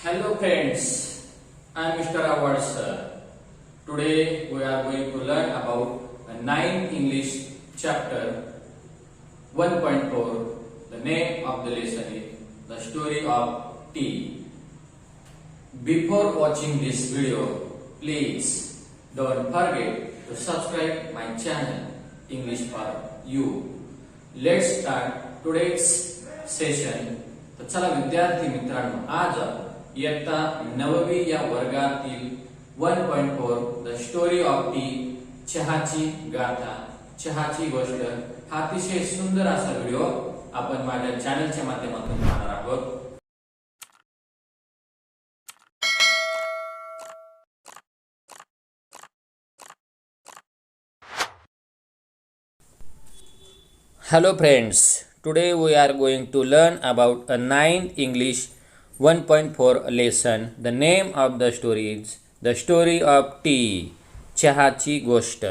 Hello friends, I am Mr. Awad sir. Today we are going to learn about a 9th English chapter 1.4. The name of the lesson is The Story of Tea. Before watching this video, please don't forget to subscribe my channel English for You. Let's start today's session. तर चला विद्यार्थी मित्रांनो, आज इयत्ता 9वी या वर्गातील 1.4 the story of T चहाची गाथा चहाची गोष्ट हा अतिशय सुंदर असा व्हिडिओ आपण माझ्या चॅनलच्या माध्यमातून पाहणार आहोत. Hello friends, today we are going to learn about a 9th English 1.4 lesson. The name of the story is The Story of Tea, चहाची गोष्ट.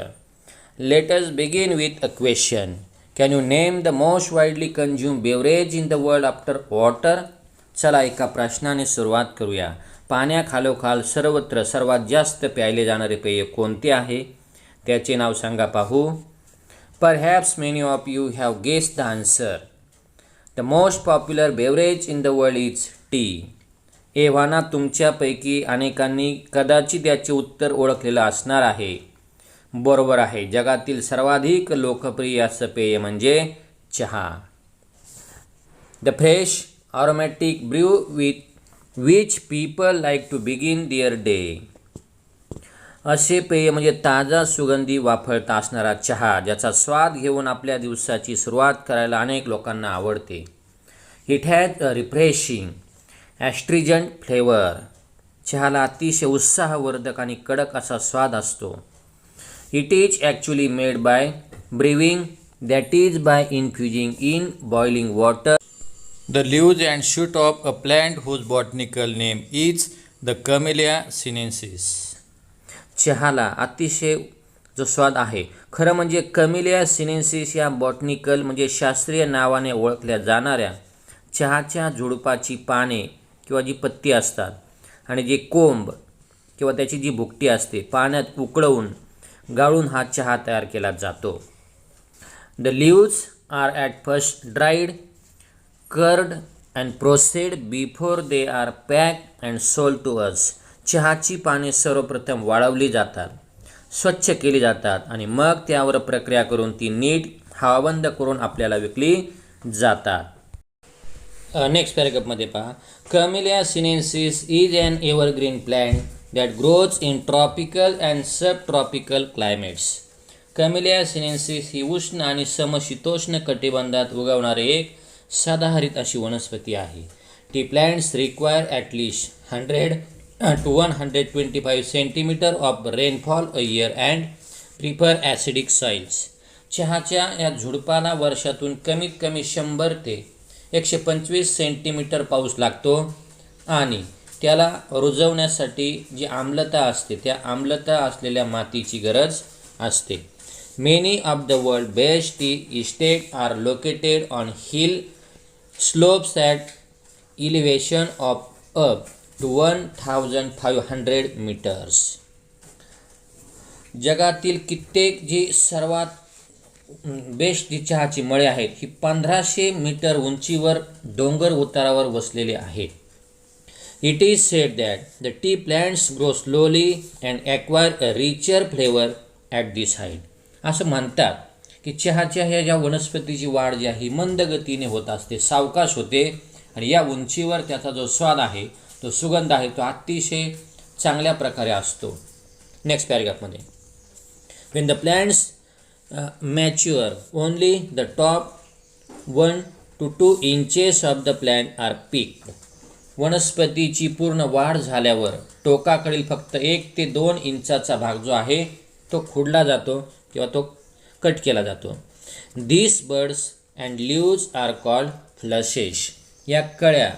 Let us begin with a question. Can you name the most widely consumed beverage in the world after water? चला एका प्रश्नाने सुरुवात करूया. पाण्याखालोखाल सर्वत्र सर्वात जास्त प्यायले जाणारे पेय कोणते आहे? त्याचे नाव सांगा पाहू. Perhaps many of you have guessed the answer. The most popular beverage in the world is tea. एव्हाना तुमच्यापैकी अनेकांनी कदाचित याचे उत्तर ओळखलेलं असणार आहे. बरोबर आहे. जगातील सर्वाधिक लोकप्रिय असं पेय म्हणजे चहा. The fresh aromatic brew with which people like to begin their day. असे पेय म्हणजे ताजा सुगंधी वाफळता असणारा चहा, ज्याचा स्वाद घेऊन आपल्या दिवसाची सुरुवात करायला अनेक लोकांना आवडते. It has a refreshing astringent flavour. चहाला अतिशय उत्साहवर्धक आणि कडक असा स्वाद असतो. It is actually made by brewing, that is by infusing in boiling water the leaves and shoot of a plant whose botanical name is the Camellia sinensis. चहाला अतिशय जो स्वाद आहे, खरं म्हणजे कमेलिया सिनेन्सिस या बॉटनिकल म्हणजे शास्त्रीय नावाने ओळखल्या जाणाऱ्या चहाच्या झुडपाची पाने किंवा जी पत्ती असतात आणि जे कोंब किंवा त्याची जी भुकटी असते पाण्यात उकळवून गाळून हा चहा तयार केला जातो. The leaves are at first dried, cured and processed before they are packed and sold to us. चहाची पाने सर्वप्रथम वाळवली जातात, स्वच्छ केली जातात आणि मग त्यावर प्रक्रिया करून ती नीट हवाबंद करून आपल्याला विकली जातात. नेक्स्ट पॅरेग्राफमध्ये पहा. Camellia sinensis is an evergreen plant that grows in tropical and subtropical climates. Camellia sinensis ही उष्ण आणि समशीतोष्ण कटिबंधात उगवणारे एक सदाहरित अशी वनस्पती आहे. T plants require at least 100 to 125 centimeter of rainfall a year and prefer acidic soils. चहाच्या या झुडपाला वर्षातून कमीत कमी 100 ते 125 सेंटीमीटर पाऊस लागतो आणि त्याला रुजवण्यासाठी जी आम्लता असते त्या आम्लता असलेल्या मातीची गरज असते. Many of the world best tea estates are located on hill slopes at elevation of up to 1500 meters. जगातील कित्येक जी सर्वात बेस्ट जी चहाची मळे आहेत ही 1500 मीटर उंचीवर डोंगर उतारावर वसलेले आहेत. It is said that the T plants grow slowly and acquire a richer flavour at this height. असं म्हणतात की चहाच्या ह्या ज्या वनस्पतीची वाढ जी आहे ही मंद गतीने होत असते, सावकाश होते आणि या उंचीवर त्याचा जो स्वाद आहे, तो सुगंध आहे, तो अतिशय चांगल्या प्रकारे असतो. नेक्स्ट पॅरेग्राफमध्ये. When the plants mature only the top 1 to 2 inches of the plant are picked. वनस्पतीची पूर्ण वाढ झाल्यावर टोकाकडील फक्त 1 ते 2 इंचाचा भाग जो आहे तो खुडला जातो किंवा तो कट केला जातो. This birds and leaves are called flushes. या कळ्या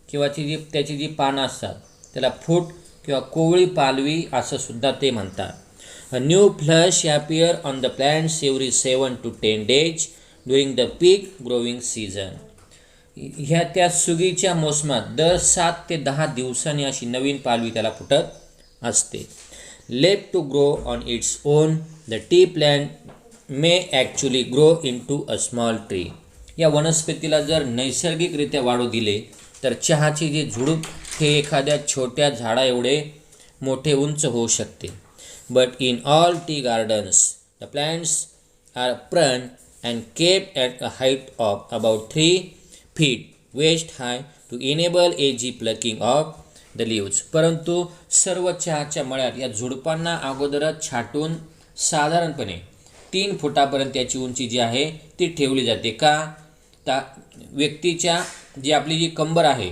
किंवा त्याची जी पानं असतात त्याला फूट किंवा कोवळी पालवी असं सुद्धा ते म्हणतात. A new flush appear on the plants every 7 to 10 days during the peak growing season. ह्या त्या सुगीच्या मोसमात दर 7 ते 10 दिवसांनी अशी नवीन पालवी त्याला फुटत असते. Left to grow on its own the tea plant may actually grow into a small tree. या वनस्पतीला जर नैसर्गिकरित्या वाढू दिले तर चहाचे जे झुडूप हे एखाद्या छोट्या झाडा एवढे मोठे उंच होऊ शकते. But in all tea gardens the plants are pruned and kept at a height of about 3 feet waist high to enable easy plucking of the leaves. परंतु सर्व चहाच्या मळ्यात या झुडपांना अगोदरच छाटून साधारणपणे 3 फुटापर्यंत त्याची उंची जी आहे ती ठेवली जाते. का व्यक्तीच्या जी आपली जी कंबर आहे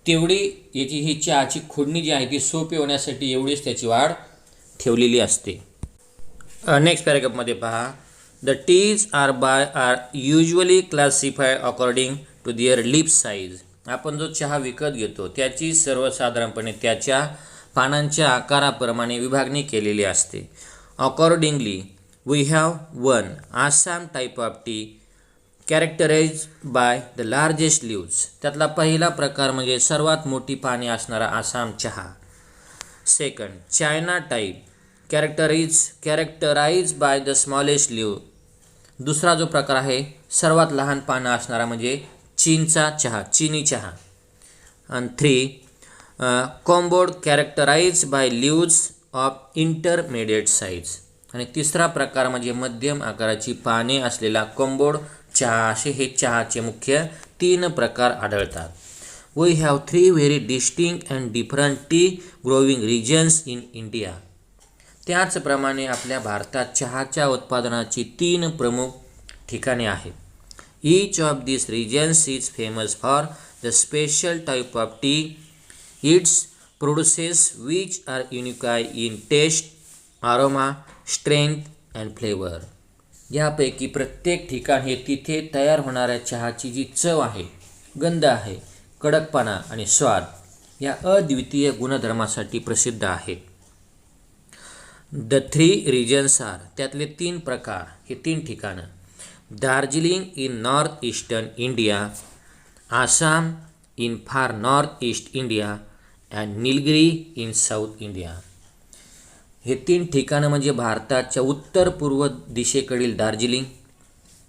तेवढी याची ही चहाची खुडणी जी आहे ती सोपी होण्यासाठी एवढीच त्याची वाढ ठेवलेली असते. नेक्स्ट पॅराग्राफमध्ये पहा. The teas are usually classified according to their leaf size. आपण जो चहा विकत घेतो त्याची सर्वसाधारणपणे त्याच्या पानांच्या आकाराप्रमाणे विभागणी केलेली असते. Accordingly we have one Assam type of tea characterise by the largest leaves. त्यातला पहिला प्रकार म्हणजे सर्वात मोठी पाने असणारा आसाम चहा. Second China type characterise by the smallest leave. दुसरा जो प्रकार आहे सर्वात लहान पानं असणारा म्हणजे चीनचा चहा, चिनी चहा. आणि 3 Cambod characterised by leaves of intermediate size. आणि तिसरा प्रकार म्हणजे मध्यम आकाराची पाने असलेला कॉम्बोड चहा. असे हे चहाचे मुख्य 3 प्रकार आढळतात. We have 3 very distinct and different tea growing regions in India. त्याचप्रमाणे आपल्या भारतात चहाच्या उत्पादनाची 3 प्रमुख ठिकाणे आहेत. Each of this regions is famous for the special type of tea its produces which are unique in taste, aroma, strength and flavour. यापैकी प्रत्येक ठिकाण हे तिथे तयार होणाऱ्या चहाची जी चव आहे, गंध आहे, कडकपणा आणि स्वाद या अद्वितीय गुणधर्मासाठी प्रसिद्ध आहे. The 3 regions are. त्यातले 3 प्रकार हे 3 ठिकाणं. Darjeeling in north eastern India, Assam in far north east India and Nilgiri in south India. हे 3 ठिकाणं म्हणजे भारताच्या उत्तर पूर्व दिशेकडील दार्जिलिंग,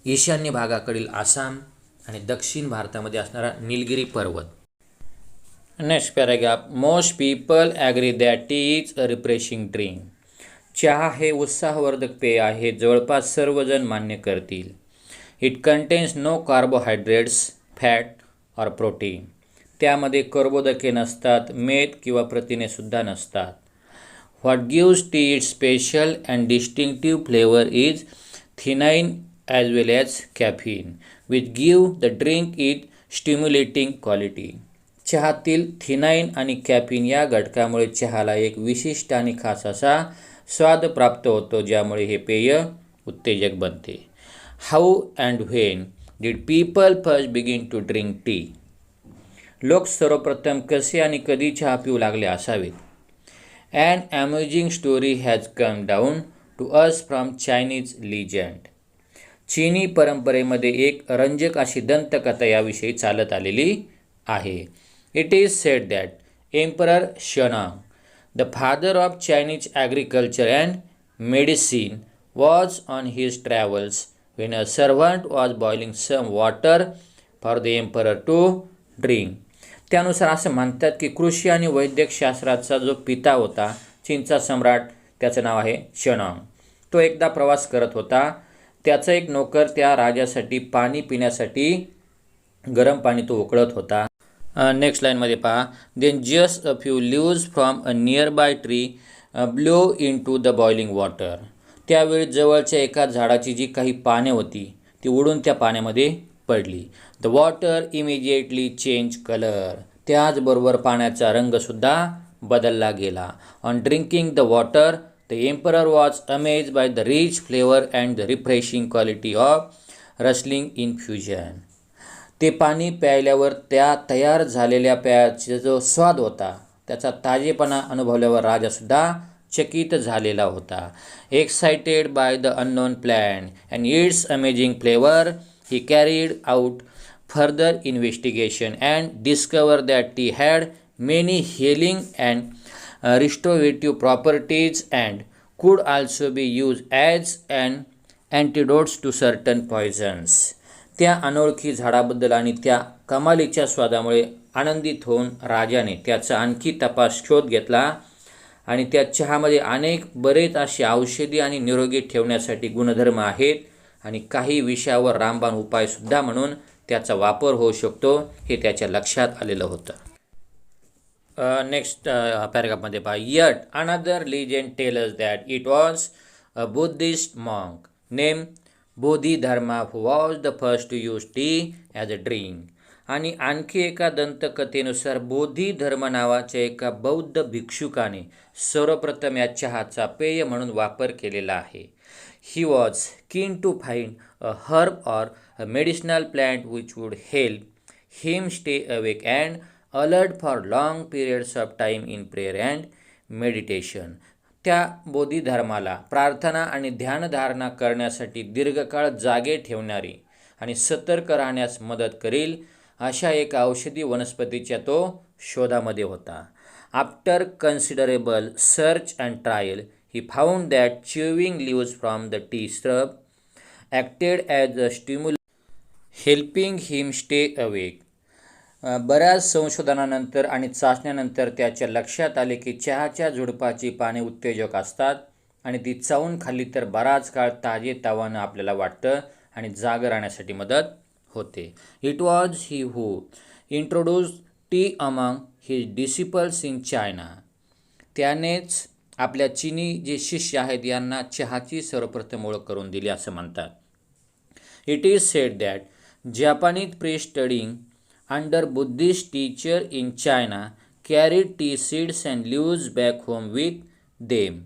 ईशान्य भागाकडील आसाम आणि दक्षिण भारतामध्ये असणारा निलगिरी पर्वत. Next paragraph. Most people agree that tea is a refreshing drink. चहा हे उत्साहवर्धक पेय आहे, जवळपास सर्वजण मान्य करतील. It contains no carbohydrates, fat or protein. त्यामध्ये कर्बोदके नसतात, मेद किंवा प्रथिनेसुद्धा नसतात. What gives tea its special and distinctive flavour is theanine as well as caffeine which give the drink it stimulating quality. चहातील थिनाइन आणि कॅफिन या घटकामुळे चहाला एक विशिष्ट आणि खास असा स्वाद प्राप्त होतो, ज्यामुळे हे पेय उत्तेजक बनते. How and when did people first begin to drink tea. लोक सर्वप्रथम कसे आणि कधी चहा पिऊ लागले असावेत. And amazing story has come down to us from Chinese legend. चीनी परंपरेमध्ये एक रंजक अशी दंतकथा याविषयी चालत आलेली आहे. It is said that emperor Shennong, the father of Chinese agriculture and medicine, was on his travels when a servant was boiling some water for the emperor to drink. त्यानुसार असं म्हणतात की कृषी आणि वैद्यकशास्त्राचा जो पिता होता, चीनचा सम्राट, त्याचं नाव आहे शेनांग. तो एकदा प्रवास करत होता. त्याचा एक नोकर त्या राजासाठी पाणी पिण्यासाठी गरम पाणी तो उकळत होता. नेक्स्ट लाईनमध्ये पहा. Then just a few leaves from a nearby tree blow into the boiling water. त्यावेळी जवळच्या एका झाडाची जी काही पाने होती ती उडून त्या पाण्यामध्ये पडली. The water immediately change colour. त्याचबरोबर पाण्याचा रंगसुद्धा बदलला गेला. On drinking the water the emperor was amazed by the rich flavour and the refreshing quality of rustling infusion. ते पाणी प्यायल्यावर त्या तयार झालेल्या पेयाचा जो स्वाद होता, त्याचा ताजेपणा अनुभवल्यावर राजासुद्धा चकित झालेला होता. Excited by the unknown plant and it's amazing flavour he carried out further investigation and discovered that tea had many healing and restorative properties and could also be used as an antidotes to certain poisons. त्या अनोळखी झाडाबद्दल आणि त्या कमालीच्या स्वादामुळे आनंदित होऊन राजाने त्याचा आणखी तपास शोध घेतला आणि त्या चहामध्ये अनेक बरेच अशी औषधी आणि निरोगी ठेवण्यासाठी गुणधर्म आहेत आणि काही विषयावर रामबाण उपायसुद्धा म्हणून त्याचा वापर होऊ शकतो हे त्याच्या लक्षात आलेलं होतं. नेक्स्ट पॅराग्राफमध्ये पहा. Yet another legend tells that it was a Buddhist monk name Bodhidharma who was the first to use tea as a drink. आणि आणखी एका दंतकथेनुसार बोधिधर्म नावाच्या एका बौद्ध भिक्षुकाने सर्वप्रथम या चहाचा पेय म्हणून वापर केलेला आहे. He was keen to find a herb or a medicinal plant which would help him stay awake and alert for long periods of time in prayer and meditation. त्या बोधिधर्माला प्रार्थना आणि ध्यानधारणा करण्यासाठी दीर्घकाळ जागे ठेवणारी आणि सतर्क राहण्यास मदत करेल अशा एका औषधी वनस्पतीच्या तो शोधामध्ये होता. After considerable search and trial he found that chewing leaves from the tea shrub acted as a stimulant helping him stay awake. बऱ्याच संशोधनानंतर आणि चाचण्यानंतर त्याच्या लक्षात आले की चहाच्या झुडपाची पाने उत्तेजक असतात आणि ती चावून खाल्ली तर बराच काळ ताजेतवानं आपल्याला वाटतं आणि जागं राहण्यासाठी मदत होते. It was he who introduce T among his disciples in China. त्यानेच आपल्या चीनी जे शिष्य आहेत यांना चहाची सर्वप्रथम ओळख करून दिली असं म्हणतात. It is said that Japanese priest studying under Buddhist teacher in China carried tea seeds and leaves back home with them.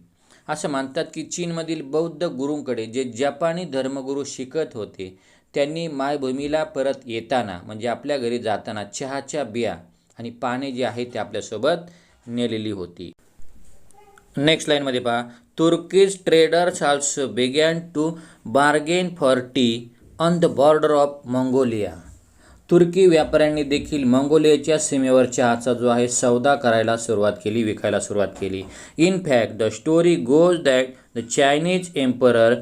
असं म्हणतात की चीनमधील बौद्ध गुरूंकडे जे जपानी धर्मगुरू शिकत होते त्यांनी मायभूमीला परत येताना म्हणजे आपल्या घरी जाताना चहाच्या बिया आणि पाने जे आहे ते आपल्यासोबत नेलेली होती. नेक्स्ट लाईनमध्ये पहा. Turkish traders also began to bargain for tea on the border of Mongolia. तुर्की व्यापाऱ्यांनी देखील मंगोलियाच्या सीमेवर चहाचा जो आहे सौदा करायला सुरुवात केली, विकायला सुरुवात केली. In fact the story goes that the Chinese emperor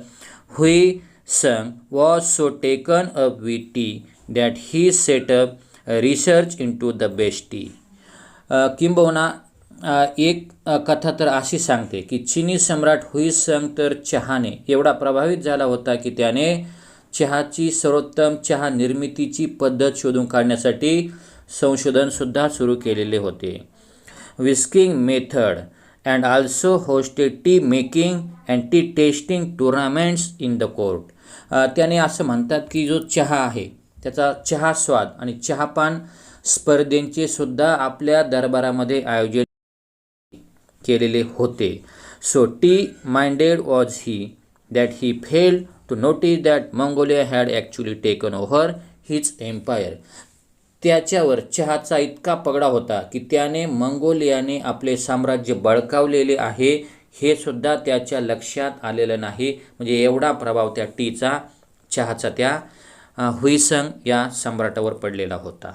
Huizong was so taken up with tea that he set up research into the best tea. किंबहुना एक कथा तर अशी सांगते की चीनी सम्राट हुई संग तर चहाने एवढा प्रभावित झाला होता की त्याने चहाची सर्वोत्तम चहा निर्मितीची पद्धत शोधून काढण्यासाठी संशोधनसुद्धा सुरू केलेले होते. Whisking method and also hosted T making and T testing tournaments in the court. त्याने असं म्हणतात की जो चहा आहे त्याचा चहा स्वाद आणि चहापान स्पर्धेंचे सुद्धा आपल्या दरबारामध्ये आयोजन केलेले होते. So T minded was he that he failed to notice that Mongolia had actually taken over his empire. त्याच्यावर चहाचा इतका पगडा होता की त्याने मंगोलियाने आपले साम्राज्य बळकावलेले आहे हे सुद्धा त्याच्या लक्षात आलेलं नाही. म्हणजे एवढा प्रभाव त्या टीचा चहाचा त्या हुईसंग या सम्राटावर पडलेला होता.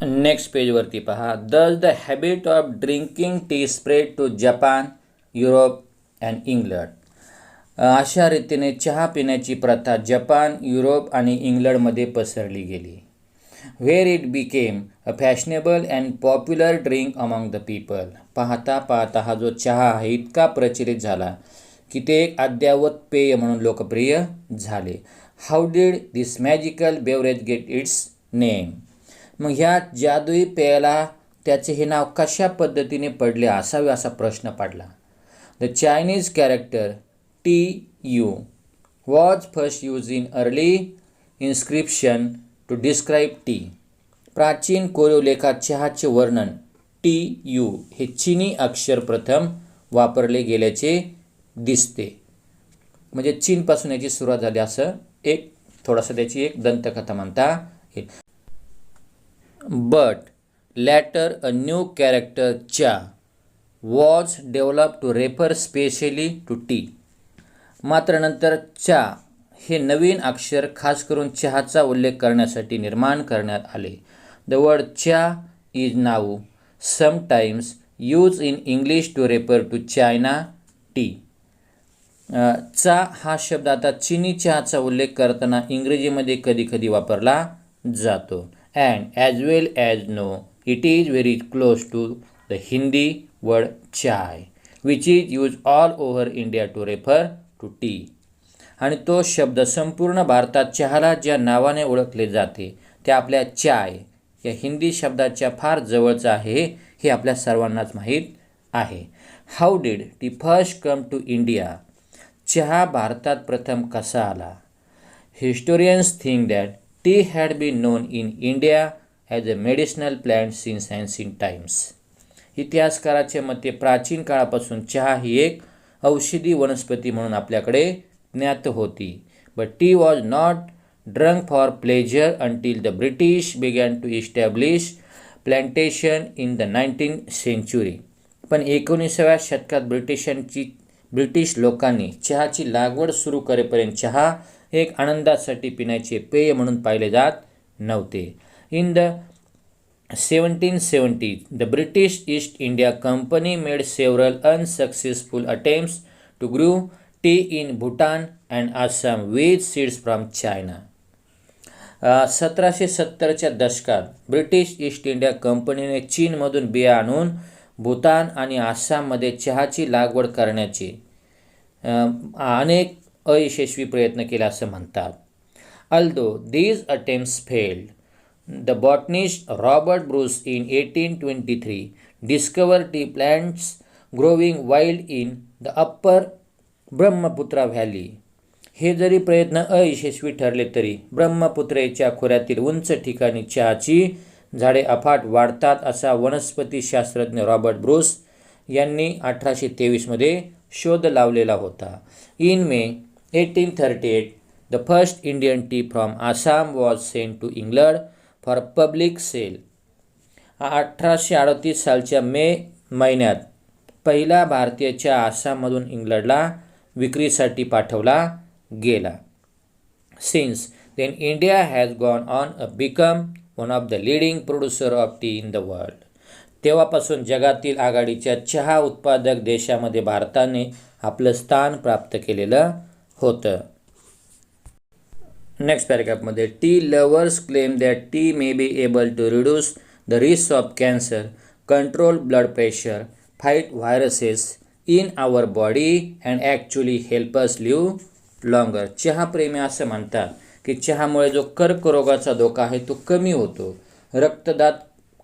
नेक्स्ट पेजवरती पहा. Thus the habit of drinking tea spread to Japan, Europe and England. अशा रीतीने चहा पिण्याची प्रथा जपान, युरोप आणि इंग्लंडमध्ये पसरली गेली. Where it became a fashionable and popular drink among the people. पाहता पाहता हा जो चहा आहे इतका प्रचलित झाला की ते एक अद्ययावत पेय म्हणून लोकप्रिय झाले. How did this magical beverage get its name. मग ह्या जादुई पेयाला त्याचे हे नाव कशा पद्धतीने पडले असावे असा प्रश्न पडला. The Chinese character TU was first used in early inscription to describe tea. प्राचीन कोरीव लेखात चहाचे वर्णन TU हे चीनी अक्षर प्रथम वापरले गेल्याचे दिसते. म्हणजे चीनपासून याची सुरुवात झाली असं एक थोडासा त्याची एक दंतकथा म्हणता येईल. But later a new character cha was develop to refer specially to tea. मात्र नंतर चा हे नवीन अक्षर खास करून चहाचा उल्लेख करण्यासाठी निर्माण करण्यात आले. The word cha is now sometimes use in English to refer to China tea. चा हा शब्द आता चिनी चहाचा उल्लेख करताना इंग्रजीमध्ये कधीकधी वापरला जातो. And as well as know it is very close to the Hindi word chai which is use all over India to refer to tea. आणि तो शब्द संपूर्ण भारतात चहाला ज्या नावाने ओळखले जाते ते आपल्या चाय या हिंदी शब्दाच्या फार जवळचं आहे हे आपल्या सर्वांनाच माहीत आहे. How did tea first come to India. चहा भारतात प्रथम कसा आला. Historians think that tea had been known in India as a medicinal plant since ancient times. इतिहासकाराच्या मते प्राचीन काळापासून चहा ही एक औषधी वनस्पती म्हणून आपल्याकडे ज्ञात होती. But tea was not drunk for pleasure until the British began to establish plantation in the 19th century. पण 19व्या शतकात ब्रिटिश लोकांनी चहाची लागवड सुरू करेपर्यंत चहा एक आनंदासाठी पिण्याचे पेय म्हणून पाहिले जात नव्हते. In the 1770s, the British East India Company made several unsuccessful attempts to grow tea in Bhutan and Assam with seeds from China. 1770च्या दशकात ब्रिटिश ईस्ट इंडिया कंपनीने चीनमधून बिया आणून भूतान आणि आसाममध्ये चहाची लागवड करण्याचे अनेक अयशस्वी प्रयत्न केले असं म्हणतात. Although these attempts failed, the botanist Robert Bruce in 1823 discovered tea plants growing wild in the upper Brahmaputra Valley. हे जरी प्रयत्न अयशस्वी ठरले तरी ब्रह्मपुत्रेच्या खोऱ्यातील उंच ठिकाणी चहाची झाडे अफाट वाढतात असा वनस्पती शास्त्रज्ञ रॉबर्ट ब्रूस यांनी 1823मध्ये शोध लावलेला होता. In May 1838 the first Indian tea from Assam was sent to England for public sale. 1838 सालच्या मे महिन्यात पहिला भारतीय चहा आसाममधून इंग्लंडला विक्रीसाठी पाठवला गेला. Since then India has gone on a become one of the leading producer of tea in the world. तेव्हापासून जगातील आघाडीच्या चहा उत्पादक देशामध्ये भारताने आपलं स्थान प्राप्त केलेलं होतं. नेक्स्ट पॅरेग्राफमध्ये tea lovers claim that tea may be able to reduce the risk of cancer, control blood pressure, fight viruses in our body and actually help us live longer. चहाप्रेमी असं म्हणतात की चहामुळे जो कर्करोगाचा धोका आहे तो कमी होतो, रक्तदाब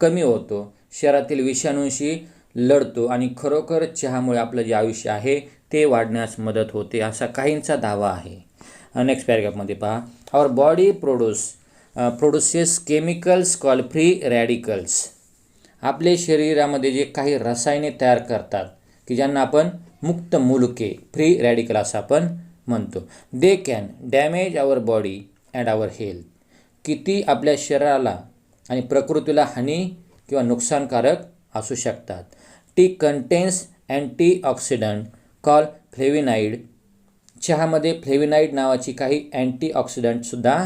कमी होतो, शरीरातील विषाणूंशी लढतो आणि खरोखर चहामुळे आपलं जे आयुष्य आहे ते वाढण्यास मदत होते असा काहींचा दावा आहे. नेक्स्ट पॅरेग्राफमध्ये पहा. Our body produces chemicals call free radicals. आपले शरीरामध्ये जे काही रसायने तयार करतात की ज्यांना आपण मुक्त मुलके फ्री रॅडिकल असं आपण म्हणतो. They can damage our body and our health. किती आपल्या शरीराला आणि प्रकृतीला हानी किंवा नुकसानकारक असू शकतात. Tea contains antioxidant call flavonoid. चहामध्ये फ्लेविनाइड नावाची काही अँटीऑक्सिडंटसुद्धा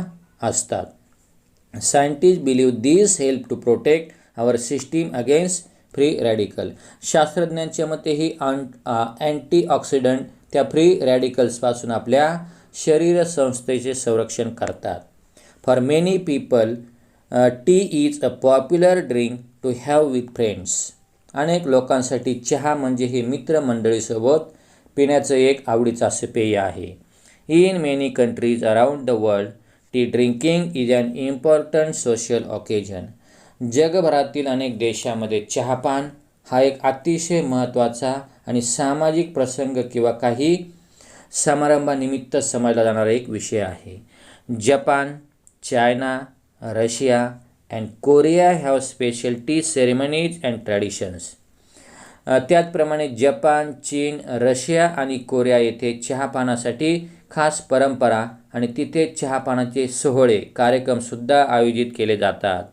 असतात. Scientist believe this help to protect our system against free radical. शास्त्रज्ञांच्या मते ही अँटीऑक्सिडंट त्या फ्री रॅडिकल्सपासून आपल्या शरीर संस्थेचे संरक्षण करतात. For many people tea is a popular drink to have with friends. अनेक लोकांसाठी चहा म्हणजे हे मित्रमंडळीसोबत पिण्याचं एक आवडीचं असं पेय आहे. In many countries around the world tea drinking is an important social occasion. जगभरातील अनेक देशामध्ये चहापान हा एक अतिशय महत्त्वाचा आणि सामाजिक प्रसंग किंवा काही समारंभानिमित्त समजला जाणारा एक विषय आहे. Japan, China, Russia and Korea have special T ceremonies and traditions. त्याचप्रमाणे जपान, चीन, रशिया आणि कोरिया येथे चहापानासाठी खास परंपरा आणि तिथे चहापानाचे सोहळे कार्यक्रमसुद्धा आयोजित केले जातात.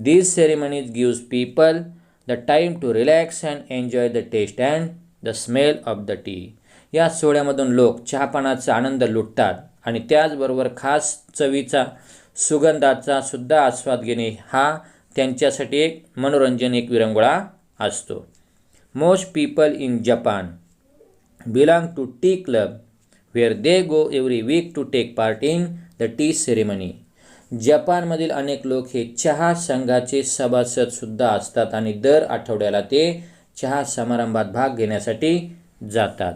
These ceremonies gives people the time to relax and enjoy the taste and the smell of the tea. या सोहळ्यामधून लोक चहापानाचा आनंद लुटतात आणि त्याचबरोबर खास चवीचा सुगंधाचा सुद्धा आस्वाद घेणे हा त्यांच्यासाठी एक मनोरंजन, एक विरंगुळा असतो. Most people in Japan belong to tea club where they go every week to take part in the tea ceremony. जपानमधील अनेक लोक हे चहा संघाचे सभासद सुद्धा असतात आणि दर आठवड्याला ते चहा समारंभात भाग घेण्यासाठी जातात.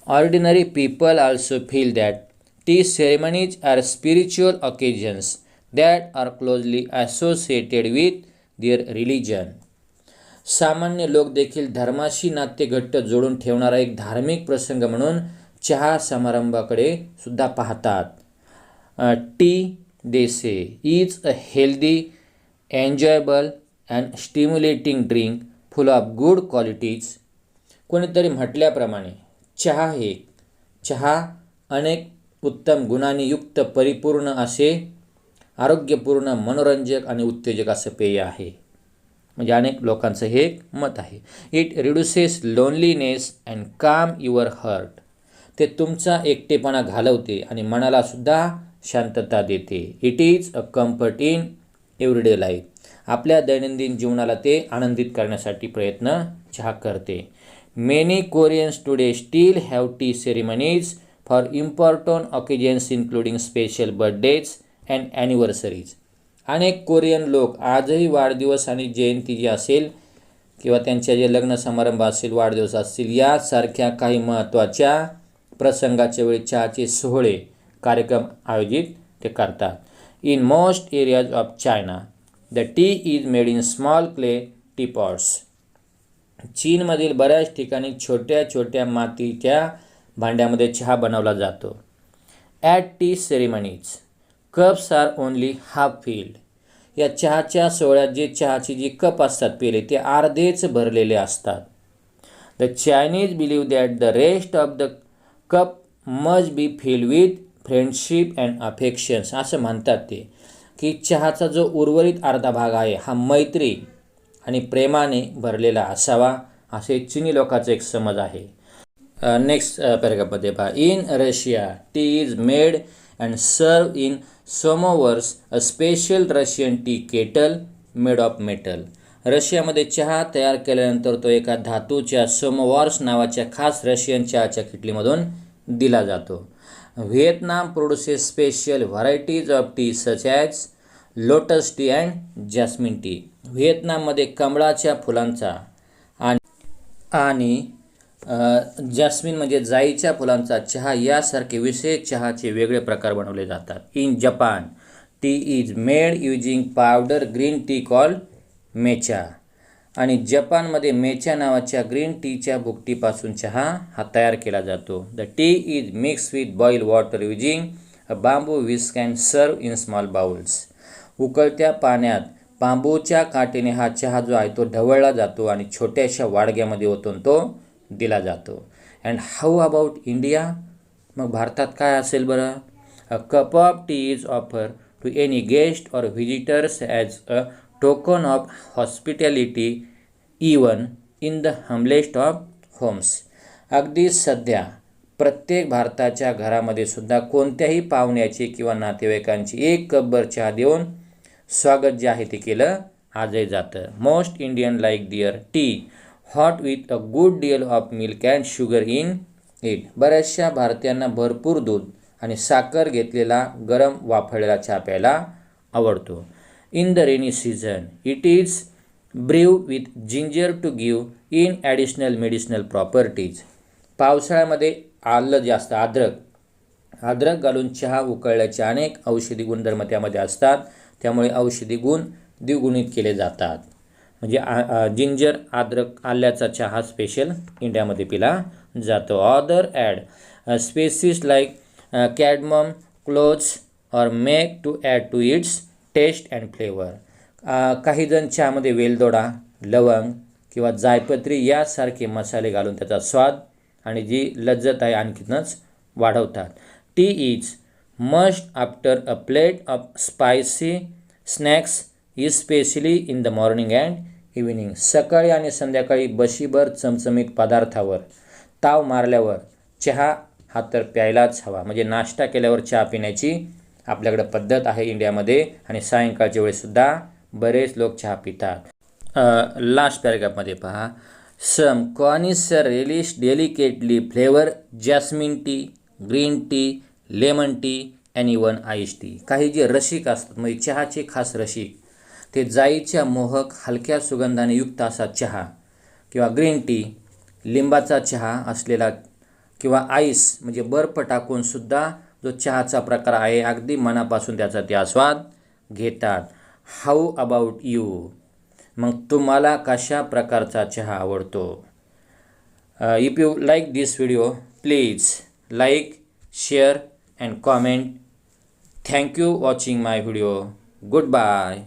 Ordinary people also feel that tea ceremonies are spiritual occasions that are closely associated with their religion. सामान्य लोक देखील धर्माशी नाते घट्ट जोडून ठेवणारा एक धार्मिक प्रसंग म्हणून चहा समारंभाकडे सुद्धा पाहतात. T they say is a healthy, enjoyable and stimulating drink full of good qualities. कोणीतरी म्हटल्याप्रमाणे चहा अनेक उत्तम गुणांनी युक्त, परिपूर्ण असे आरोग्यपूर्ण, मनोरंजक आणि उत्तेजक असं पेय आहे. म्हणजे अनेक लोकांचं हे एक मत आहे. It reduces loneliness and calm your heart. ते तुमचा एकटेपणा घालवते आणि मनाला सुद्धा शांतता देते. It is a comfort in everyday life. आपल्या दैनंदिन जीवनाला ते आनंदित करण्यासाठी प्रयत्न चहा करते. Many Koreans today still have tea ceremonies for important occasions including special birthdays and anniversaries. अनेक कोरियन लोक आजही वाढदिवस आणि जयंती जी असेल किंवा त्यांच्या जे लग्न समारंभ असेल, वाढदिवस असतील, यासारख्या काही महत्त्वाच्या प्रसंगाच्या वेळी चहाचे सोहळे, कार्यक्रम आयोजित ते करतात. In most areas of China the tea is made in small clay teapots. चीनमधील बऱ्याच ठिकाणी छोट्या छोट्या मातीच्या भांड्यामध्ये चहा बनवला जातो. At tea ceremonies cups are only half filled. या चहाच्या सोहळ्यात जे चहाची जी कप असतात पेले ते अर्धेच भरलेले असतात. The Chinese believe that the rest of the cup must be filled with friendship and affections. असं म्हणतात ते की चहाचा जो उर्वरित अर्धा भाग आहे हा मैत्री आणि प्रेमाने भरलेला असावा, असे चीनी लोकांचा एक समज आहे. नेक्स्ट पॅराग्राफमध्ये पहा. In Russia tea is made and served in samovars, a special Russian tea kettle made of metal. रशियामध्ये चहा तयार केल्यानंतर तो एका धातूच्या सोमोवॉर्स नावाच्या खास रशियन चहाच्या किटलीमधून दिला जातो. Vietnam produces special varieties of tea such as lotus tea and jasmine tea. व्हिएतनाममध्ये कमळाच्या फुलांचा आणि जॅस्मिन म्हणजे जाईच्या फुलांचा चहा यासारखे विशेष चहाचे वेगळे प्रकार बनवले जातात. In Japan tea is made using powder green tea called matcha. आणि जपानमध्ये मेचा नावाच्या ग्रीन टीच्या भुकटीपासून चहा हा तयार केला जातो. The tea is mix with boil water using a bamboo whisk and served in small bowls. उकळत्या पाण्यात बांबूच्या काठीने हा चहा जो आहे तो ढवळला जातो आणि छोट्याशा वाडग्यामध्ये ओतून तो दिला जातो. And how about India. मग भारतात काय असेल बरं. A cup of tea is offer to any guest or visitors as a token of hospitality even in the humblest of homes. अगदी सध्या प्रत्येक भारताच्या घरामध्ये सुद्धा कोणत्याही पाहुण्याची किंवा नातेवाईकांची एक कपभर चहा देऊन स्वागत जे आहे ते केलं आजही जातं. Most Indian like their tea hot with a good deal of milk and sugar in it. बऱ्याचशा भारतीयांना भरपूर दूध आणि साखर घेतलेला गरम वाफळलेला चहा प्यायला आवडतो. In the rainy season it is brew with ginger to give in additional medicinal properties. पावसाळ्यामध्ये आलं जास्त अद्रक घालून चहा उकळल्याचे अनेक औषधी गुणधर्म त्यामध्ये असतात, त्यामुळे औषधी गुण द्विगुणित केले जातात. म्हणजे जिंजर, अद्रक, आल्याचा चहा स्पेशल इंडियामध्ये पिला जातो. Other add spices like cardamom, cloves or mace to add to its taste and flavour. काही जण चहामध्ये वेलदोडा, लवंग किंवा जायपत्री यासारखे मसाले घालून त्याचा स्वाद आणि जी लज्जत आहे आणखीनच वाढवतात. T is must after a plate of spicy snacks especially in the morning and evening. सकाळी आणि संध्याकाळी बशीभर चमचमीत पदार्थावर ताव मारल्यावर चहा हा तर प्यायलाच हवा. म्हणजे नाश्ता केल्यावर चहा पिण्याची आपल्याकडे पद्धत आहे इंडियामध्ये आणि सायंकाळच्या वेळेसुद्धा बरेच लोक चहा पितात. लास्ट पॅरेग्राफमध्ये पहा, some connoisseur relish delicately flavour jasmine tea, green tea, lemon tea and even ice tea. काही जे रसिक असतात म्हणजे चहाचे खास रसिक ते जाईच्या मोहक हलक्या सुगंधाने युक्त असा चहा किंवा ग्रीन टी, लिंबाचा चहा असलेला किंवा आईस म्हणजे बर्फ टाकूनसुद्धा जो चहाचा प्रकार आहे अगदी मनापासून त्याचा ते आस्वाद घेतात. How about you? मग तुम्हाला कशा प्रकारचा चहा आवडतो? If you like this video please like, share and comment. Thank you watching my video. Good bye.